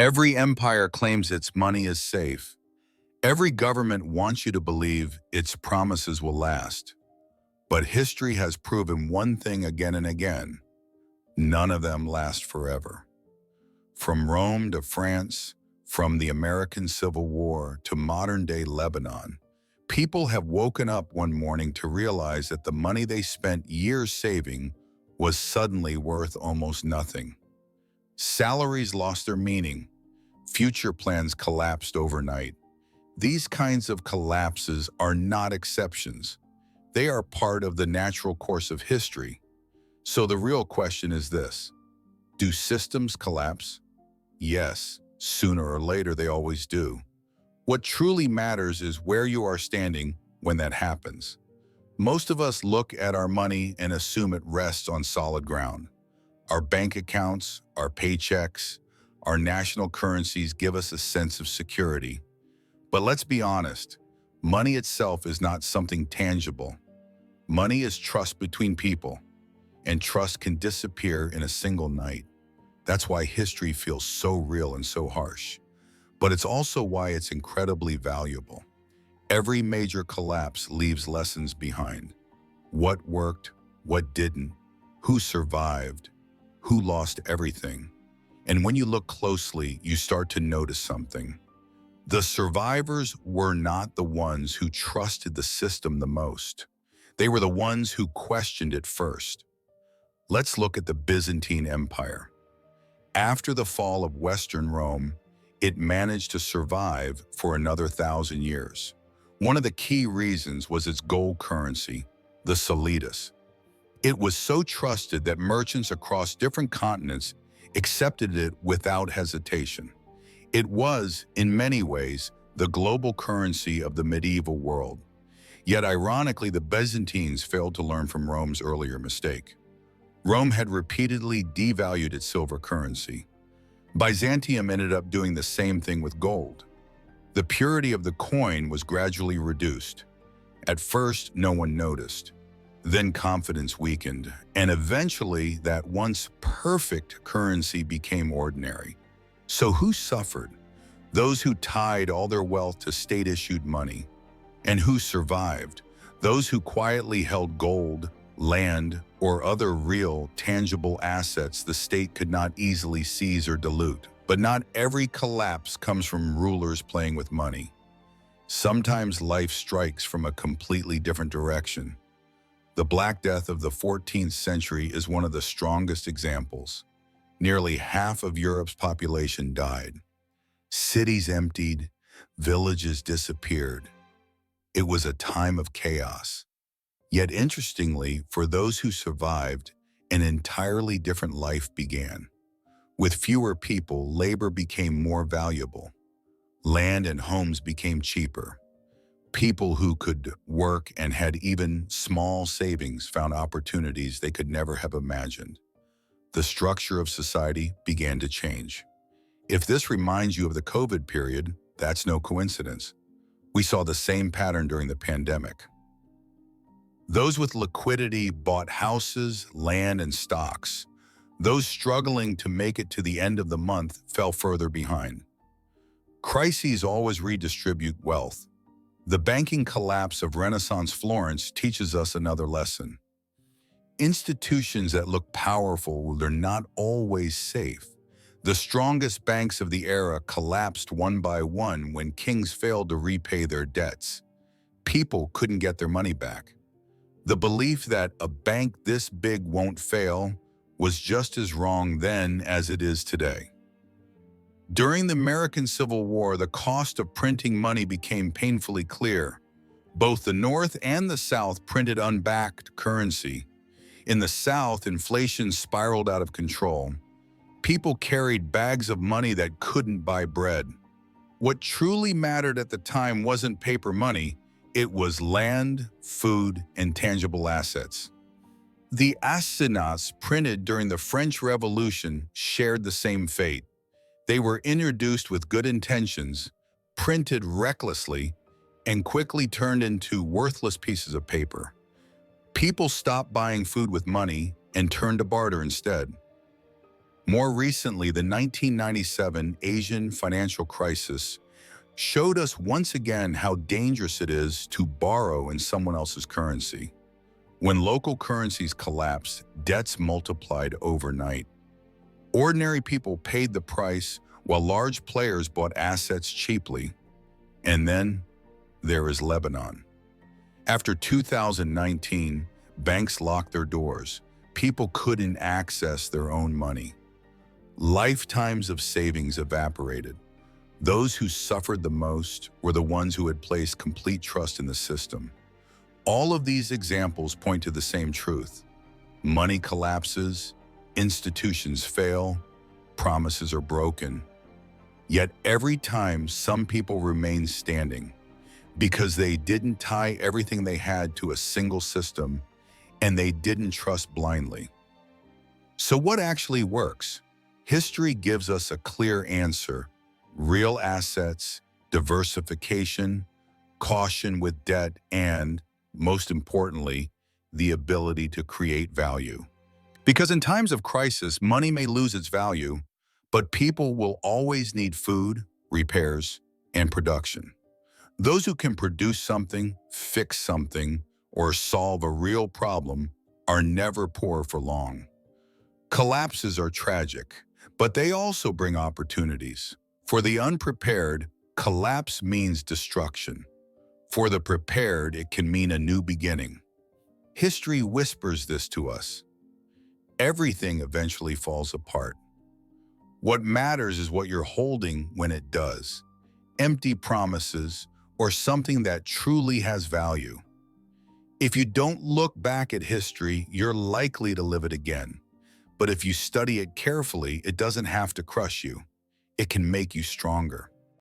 Every empire claims its money is safe. Every government wants you to believe its promises will last. But history has proven one thing again and again: none of them last forever. From Rome to France, from the American Civil War to modern-day Lebanon, people have woken up one morning to realize that the money they spent years saving was suddenly worth almost nothing. Salaries lost their meaning. Future plans collapsed overnight. These kinds of collapses are not exceptions. They are part of the natural course of history. So the real question is this: do systems collapse? Yes, sooner or later they always do. What truly matters is where you are standing when that happens. Most of us look at our money and assume it rests on solid ground. Our bank accounts, our paychecks, our national currencies give us a sense of security. But let's be honest, money itself is not something tangible. Money is trust between people, and trust can disappear in a single night. That's why history feels so real and so harsh. But it's also why it's incredibly valuable. Every major collapse leaves lessons behind. What worked, what didn't, who survived, who lost everything. And when you look closely, you start to notice something. The survivors were not the ones who trusted the system the most. They were the ones who questioned it first. Let's look at the Byzantine Empire. After the fall of Western Rome, it managed to survive for another 1,000 years. One of the key reasons was its gold currency, the solidus. It was so trusted that merchants across different continents accepted it without hesitation. It was, in many ways, the global currency of the medieval world. Yet ironically, the Byzantines failed to learn from Rome's earlier mistake. Rome had repeatedly devalued its silver currency. Byzantium ended up doing the same thing with gold. The purity of the coin was gradually reduced. At first, no one noticed. Then confidence weakened, and eventually that once perfect currency became ordinary. So who suffered? Those who tied all their wealth to state-issued money. And who survived? Those who quietly held gold, land, or other real, tangible assets the state could not easily seize or dilute. But not every collapse comes from rulers playing with money. Sometimes life strikes from a completely different direction. The Black Death of the 14th century is one of the strongest examples. Nearly half of Europe's population died. Cities emptied, villages disappeared. It was a time of chaos. Yet interestingly, for those who survived, an entirely different life began. With fewer people, labor became more valuable. Land and homes became cheaper. People who could work and had even small savings found opportunities they could never have imagined. The structure of society began to change. If this reminds you of the COVID period, that's no coincidence. We saw the same pattern during the pandemic. Those with liquidity bought houses, land, and stocks. Those struggling to make it to the end of the month fell further behind. Crises always redistribute wealth. The banking collapse of Renaissance Florence teaches us another lesson. Institutions that look powerful are not always safe. The strongest banks of the era collapsed one by one when kings failed to repay their debts. People couldn't get their money back. The belief that a bank this big won't fail was just as wrong then as it is today. During the American Civil War, the cost of printing money became painfully clear. Both the North and the South printed unbacked currency. In the South, inflation spiraled out of control. People carried bags of money that couldn't buy bread. What truly mattered at the time wasn't paper money, it was land, food, and tangible assets. The assignats printed during the French Revolution shared the same fate. They were introduced with good intentions, printed recklessly, and quickly turned into worthless pieces of paper. People stopped buying food with money and turned to barter instead. More recently, the 1997 Asian financial crisis showed us once again how dangerous it is to borrow in someone else's currency. When local currencies collapsed, debts multiplied overnight. Ordinary people paid the price while large players bought assets cheaply. And then there is Lebanon. After 2019, banks locked their doors. People couldn't access their own money. Lifetimes of savings evaporated. Those who suffered the most were the ones who had placed complete trust in the system. All of these examples point to the same truth. Money collapses, institutions fail, promises are broken. Yet every time some people remain standing because they didn't tie everything they had to a single system and they didn't trust blindly. So what actually works? History gives us a clear answer: real assets, diversification, caution with debt, and, most importantly, the ability to create value. Because in times of crisis, money may lose its value, but people will always need food, repairs, and production. Those who can produce something, fix something, or solve a real problem are never poor for long. Collapses are tragic, but they also bring opportunities. For the unprepared, collapse means destruction. For the prepared, it can mean a new beginning. History whispers this to us. Everything eventually falls apart. What matters is what you're holding when it does. Empty promises, or something that truly has value. If you don't look back at history, you're likely to live it again. But if you study it carefully, it doesn't have to crush you. It can make you stronger.